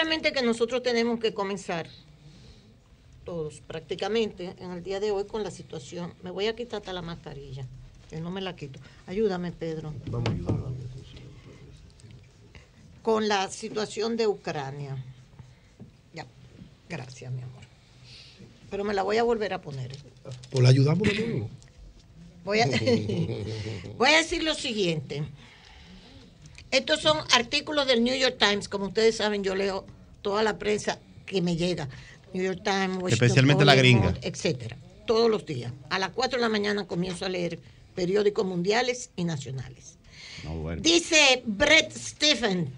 solamente que nosotros tenemos que comenzar, todos prácticamente, en el día de hoy con la situación. Me voy a quitar hasta la mascarilla, que no me la quito. Ayúdame, Pedro. Vamos a ayudar. Con la situación de Ucrania. Ya, gracias, mi amor. Pero me la voy a volver a poner. Pues la ayudamos de nuevo. Voy a decir lo siguiente. Estos son artículos del New York Times. Como ustedes saben, yo leo toda la prensa que me llega. New York Times, Washington especialmente Post, la gringa, etcétera. Todos los días. A las 4 de la mañana comienzo a leer periódicos mundiales y nacionales. Bueno. Dice Bret Stephens,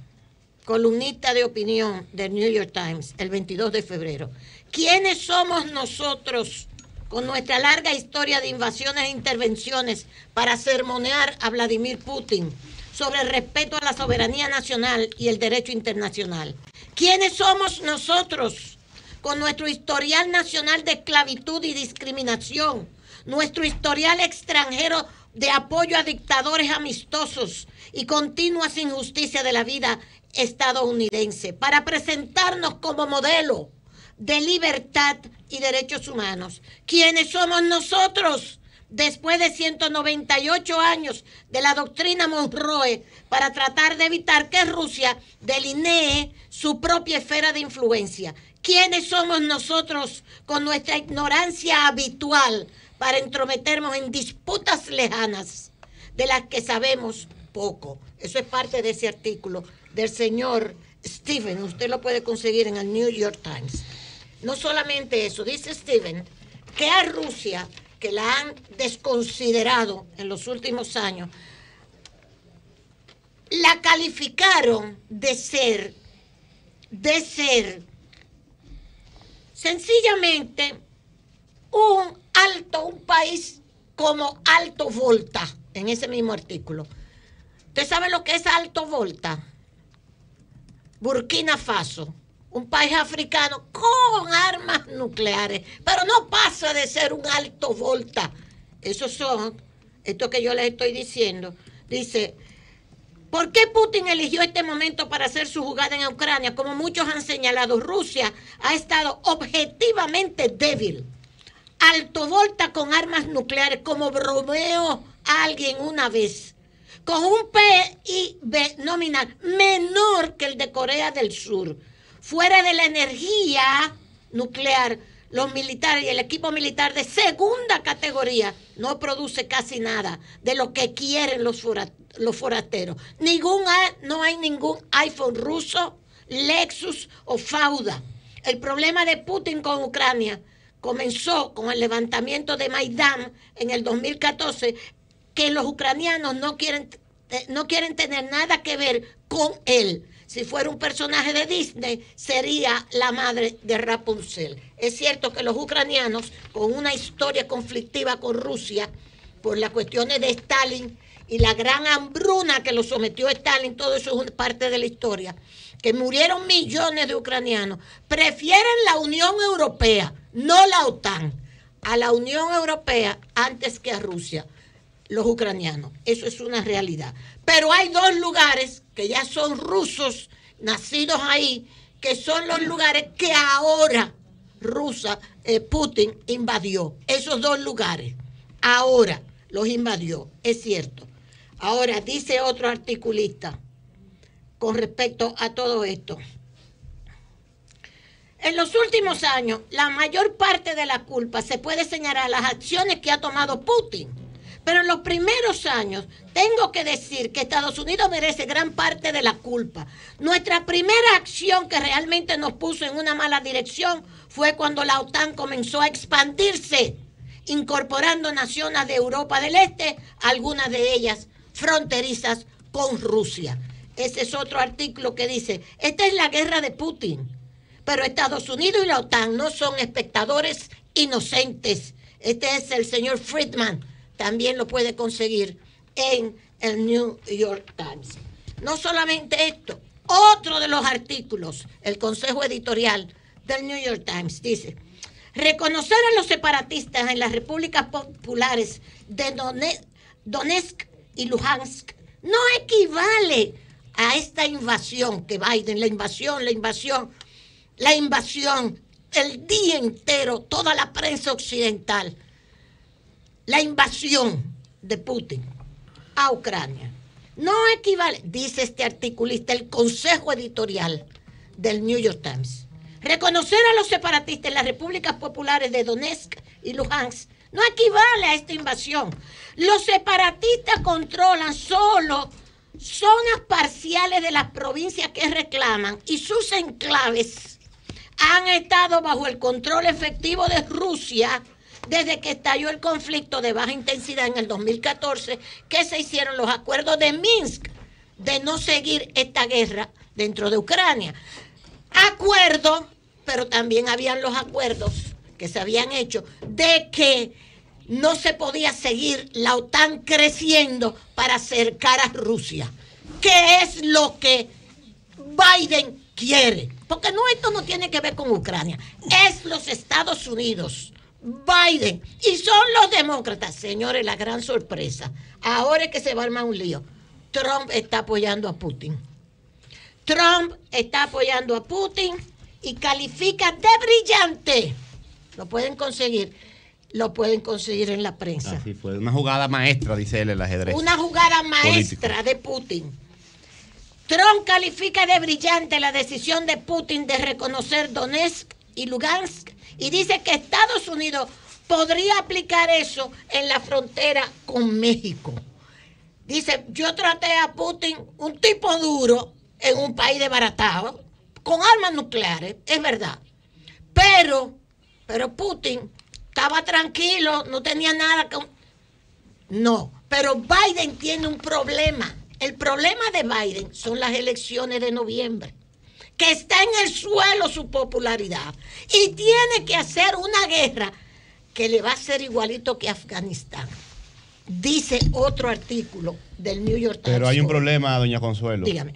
columnista de opinión del New York Times, el 22 de febrero. ¿Quiénes somos nosotros con nuestra larga historia de invasiones e intervenciones para sermonear a Vladimir Putin sobre el respeto a la soberanía nacional y el derecho internacional? ¿Quiénes somos nosotros con nuestro historial nacional de esclavitud y discriminación, nuestro historial extranjero de apoyo a dictadores amistosos y continuas injusticias de la vida estadounidense, para presentarnos como modelo de libertad y derechos humanos? ¿Quiénes somos nosotros después de 198 años de la doctrina Monroe para tratar de evitar que Rusia delinee su propia esfera de influencia? ¿Quiénes somos nosotros con nuestra ignorancia habitual para entrometernos en disputas lejanas de las que sabemos poco? Eso es parte de ese artículo del señor Stephens. Usted lo puede conseguir en el New York Times. No solamente eso, dice Stephens que a Rusia, que la han desconsiderado en los últimos años, la calificaron de ser sencillamente un país como Alto Volta, en ese mismo artículo. ¿Usted sabe lo que es Alto Volta? Burkina Faso, un país africano con armas nucleares, pero no pasa de ser un Alto Volta. Esos son, esto que yo les estoy diciendo, dice, ¿por qué Putin eligió este momento para hacer su jugada en Ucrania? Como muchos han señalado, Rusia ha estado objetivamente débil. Alto Volta con armas nucleares, como bromeó alguien una vez, con un PIB nominal menor que el de Corea del Sur. Fuera de la energía nuclear, los militares y el equipo militar de segunda categoría no produce casi nada de lo que quieren los forasteros. No hay ningún iPhone ruso, Lexus o Fauda. El problema de Putin con Ucrania comenzó con el levantamiento de Maidán en el 2014, que los ucranianos no quieren tener nada que ver con él. Si fuera un personaje de Disney, sería la madre de Rapunzel. Es cierto que los ucranianos, con una historia conflictiva con Rusia, por las cuestiones de Stalin y la gran hambruna que lo sometió a Stalin, todo eso es parte de la historia, que murieron millones de ucranianos, prefieren la Unión Europea, no la OTAN, a la Unión Europea antes que a Rusia, los ucranianos. Eso es una realidad. Pero hay dos lugares que ya son rusos, nacidos ahí, que son los lugares que ahora Putin invadió. Esos dos lugares, ahora los invadió, es cierto. Ahora, dice otro articulista con respecto a todo esto. En los últimos años, la mayor parte de la culpa se puede señalar a las acciones que ha tomado Putin. Pero en los primeros años, tengo que decir que Estados Unidos merece gran parte de la culpa. Nuestra primera acción que realmente nos puso en una mala dirección fue cuando la OTAN comenzó a expandirse, incorporando naciones de Europa del Este, algunas de ellas fronterizas con Rusia. Ese es otro artículo que dice, esta es la guerra de Putin, pero Estados Unidos y la OTAN no son espectadores inocentes. Este es el señor Friedman. También lo puede conseguir en el New York Times. No solamente esto, otro de los artículos, el consejo editorial del New York Times dice, reconocer a los separatistas en las repúblicas populares de Donetsk y Luhansk no equivale a esta invasión que Biden, la invasión, la invasión, el día entero, toda la prensa occidental, la invasión de Putin a Ucrania. No equivale, dice este articulista, el consejo editorial del New York Times. Reconocer a los separatistas en las repúblicas populares de Donetsk y Luhansk no equivale a esta invasión. Los separatistas controlan solo zonas parciales de las provincias que reclaman y sus enclaves han estado bajo el control efectivo de Rusia desde que estalló el conflicto de baja intensidad en el 2014, que se hicieron los acuerdos de Minsk de no seguir esta guerra dentro de Ucrania. Acuerdo, pero también habían los acuerdos que se habían hecho de que no se podía seguir la OTAN creciendo para acercar a Rusia, que es lo que Biden quiere. Porque no, esto no tiene que ver con Ucrania, es los Estados Unidos, Biden, y son los demócratas. Señores, la gran sorpresa, ahora es que se va a armar un lío. Trump está apoyando a Putin. Trump está apoyando a Putin y califica de brillante. Lo pueden conseguir en la prensa. Así fue, una jugada maestra, dice él, el ajedrez. Una jugada maestra político de Putin. Trump califica de brillante la decisión de Putin de reconocer Donetsk y Lugansk y dice que Estados Unidos podría aplicar eso en la frontera con México. Dice, yo traté a Putin, un tipo duro, en un país desbaratado, con armas nucleares, es verdad. Pero Putin estaba tranquilo, no tenía nada que... No, pero Biden tiene un problema. El problema de Biden son las elecciones de noviembre, que está en el suelo su popularidad y tiene que hacer una guerra que le va a ser igualito que Afganistán. Dice otro artículo del New York Times. Pero hay un problema, doña Consuelo. Dígame.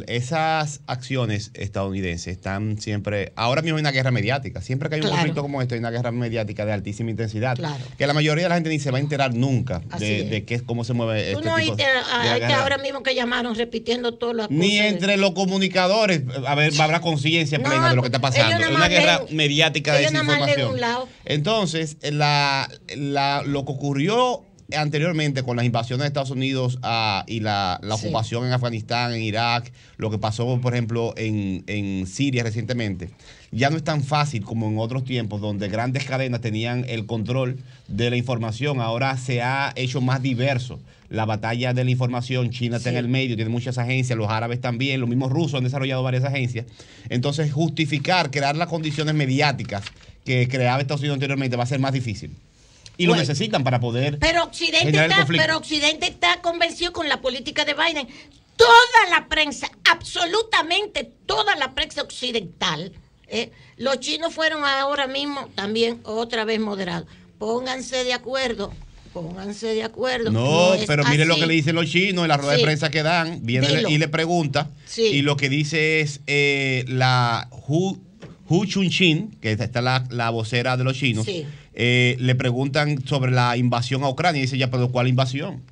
Esas acciones estadounidenses están siempre, ahora mismo hay una guerra mediática, siempre que hay un conflicto como este hay una guerra mediática de altísima intensidad, que la mayoría de la gente ni se va a enterar nunca de cómo se mueve este tipo de ahora mismo que llamaron repitiendo todas las cosas. Ni entre los comunicadores habrá conciencia plena de lo que está pasando. Es una guerra mediática de desinformación. Entonces, lo que ocurrió anteriormente con las invasiones de Estados Unidos y la ocupación en Afganistán, en Irak, lo que pasó, por ejemplo, en Siria recientemente, ya no es tan fácil como en otros tiempos donde grandes cadenas tenían el control de la información. Ahora se ha hecho más diverso la batalla de la información. China está en el medio, tiene muchas agencias, los árabes también, los mismos rusos han desarrollado varias agencias. Entonces, crear las condiciones mediáticas que creaba Estados Unidos anteriormente va a ser más difícil. Y lo necesitan para poder generar el conflicto. Pero Occidente está convencido con la política de Biden. Toda la prensa, absolutamente toda la prensa occidental, los chinos fueron ahora mismo también otra vez moderados. Pónganse de acuerdo. No, pero mire lo que le dicen los chinos en la rueda de prensa que dan. Viene y le pregunta. Y lo que dice es la Hu Chunchin, que está la vocera de los chinos. Le preguntan sobre la invasión a Ucrania y dice, ya, pero ¿cuál invasión?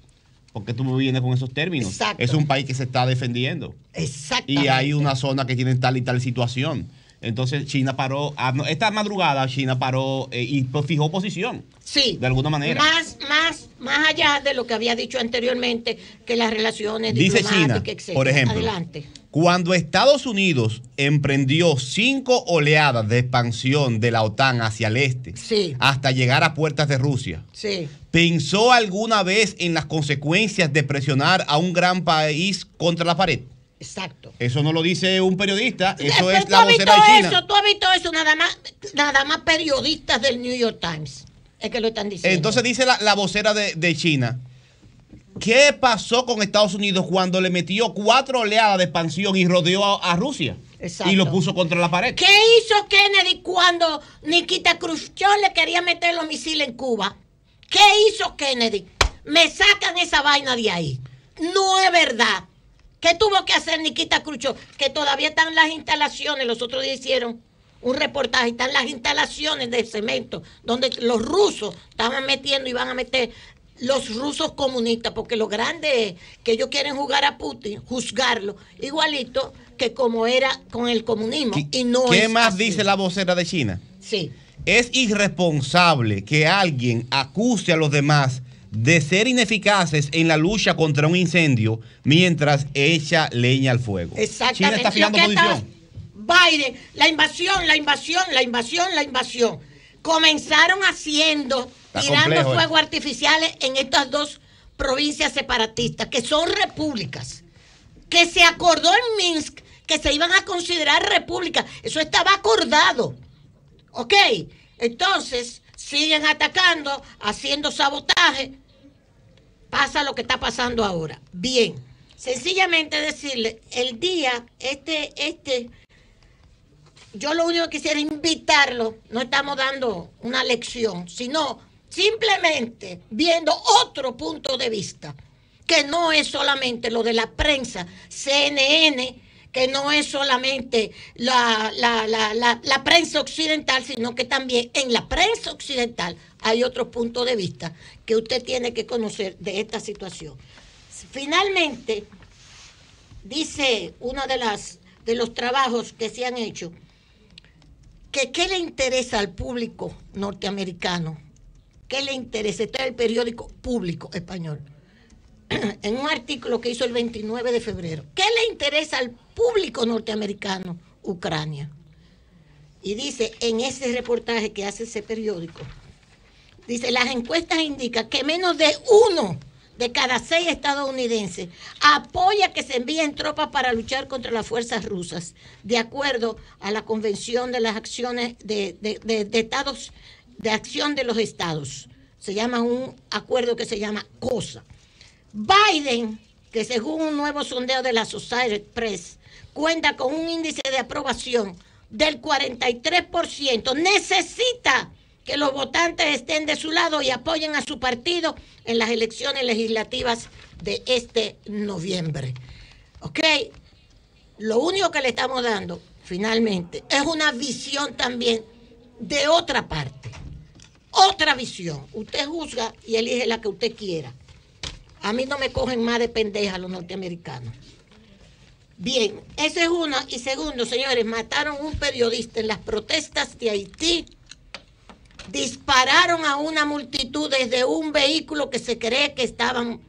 ¿Por qué tú me vienes con esos términos? Exacto. Es un país que se está defendiendo. Exactamente. Y hay una zona que tiene tal y tal situación. Entonces China paró, esta madrugada China paró y fijó posición. Sí. De alguna manera. Más allá de lo que había dicho anteriormente, que las relaciones dice diplomáticas, China, etcétera. por ejemplo, adelante. Cuando Estados Unidos emprendió 5 oleadas de expansión de la OTAN hacia el este, hasta llegar a puertas de Rusia, ¿pensó alguna vez en las consecuencias de presionar a un gran país contra la pared? Exacto. Eso no lo dice un periodista, eso es la vocera de China. Tú has visto eso, nada más periodistas del New York Times es que lo están diciendo. Entonces dice la vocera de China, ¿qué pasó con Estados Unidos cuando le metió 4 oleadas de expansión y rodeó a Rusia? Exacto. Y lo puso contra la pared. ¿Qué hizo Kennedy cuando Nikita Khrushchev le quería meter los misiles en Cuba? ¿Qué hizo Kennedy? Me sacan esa vaina de ahí. No es verdad. ¿Qué tuvo que hacer Nikita Khrushchev? Que todavía están las instalaciones. Los otros días hicieron un reportaje. Están las instalaciones de cemento donde los rusos estaban metiendo y van a meter los rusos comunistas, porque lo grande es que ellos quieren jugar a Putin, juzgarlo, igualito que como era con el comunismo. Y no ¿Qué es más así. dice la vocera de China? Sí. Es irresponsable que alguien acuse a los demás de ser ineficaces en la lucha contra un incendio mientras echa leña al fuego. Exactamente. China está fijando posición. Biden, la invasión. Comenzaron tirando fuegos artificiales en estas dos provincias separatistas, que son repúblicas, que se acordó en Minsk que se iban a considerar repúblicas. Eso estaba acordado. ¿Ok? Entonces, siguen atacando, haciendo sabotaje. Pasa lo que está pasando ahora. Bien, sencillamente decirle, el día, yo lo único que quisiera invitarlo, no estamos dando una lección, sino simplemente viendo otro punto de vista, que no es solamente lo de la prensa, CNN, que no es solamente la prensa occidental, sino que también en la prensa occidental hay otro punto de vista que usted tiene que conocer de esta situación. Finalmente, dice uno de los trabajos que se han hecho, que qué le interesa al público norteamericano, qué le interesa. Este es el periódico Público Español, en un artículo que hizo el 29 de febrero. ¿Qué le interesa al público norteamericano? Ucrania. Y dice, en ese reportaje que hace ese periódico, dice, las encuestas indican que menos de 1 de cada 6 estadounidenses apoya que se envíen tropas para luchar contra las fuerzas rusas, de acuerdo a la Convención de las Acciones de Estados, de Acción de los Estados. Se llama un acuerdo que se llama COSA. Biden, que según un nuevo sondeo de la Associated Press, cuenta con un índice de aprobación del 43%, necesita que los votantes estén de su lado y apoyen a su partido en las elecciones legislativas de este noviembre. ¿Ok? Lo único que le estamos dando, finalmente, es una visión también de otra parte. Otra visión. Usted juzga y elige la que usted quiera. A mí no me cogen más de pendeja los norteamericanos. Bien, esa es una. Y segundo, señores, mataron a un periodista en las protestas de Haití. Dispararon a una multitud desde un vehículo que se cree que estaban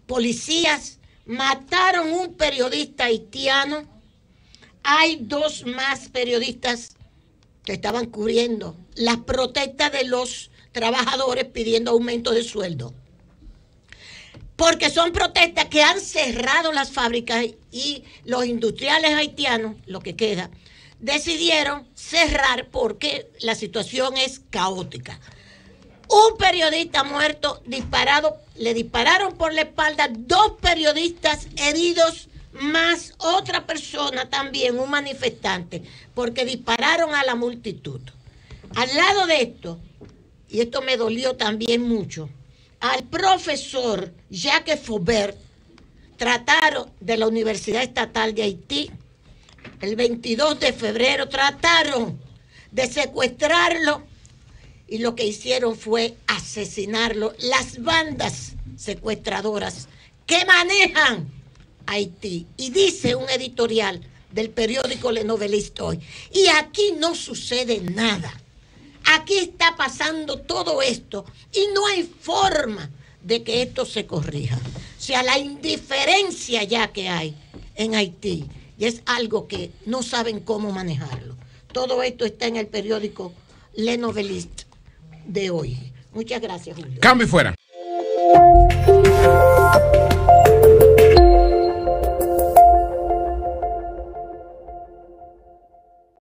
policías. Mataron a un periodista haitiano. Hay 2 más periodistas que estaban cubriendo las protestas de los trabajadores pidiendo aumento de sueldo. Porque son protestas que han cerrado las fábricas y los industriales haitianos, lo que queda, decidieron cerrar porque la situación es caótica. Un periodista muerto, le dispararon por la espalda, 2 periodistas heridos, más otra persona también, un manifestante, porque dispararon a la multitud. Al lado de esto, y esto me dolió también mucho, al profesor Jacques Faubert, trataron de la Universidad Estatal de Haití, el 22 de febrero, trataron de secuestrarlo y lo que hicieron fue asesinarlo. Las bandas secuestradoras que manejan Haití. Y dice un editorial del periódico Le Noveliste hoy, y aquí no sucede nada. Aquí está pasando todo esto y no hay forma de que esto se corrija. O sea, la indiferencia ya que hay en Haití y es algo que no saben cómo manejarlo. Todo esto está en el periódico Le Noveliste de hoy. Muchas gracias, Julio. Cambio y fuera.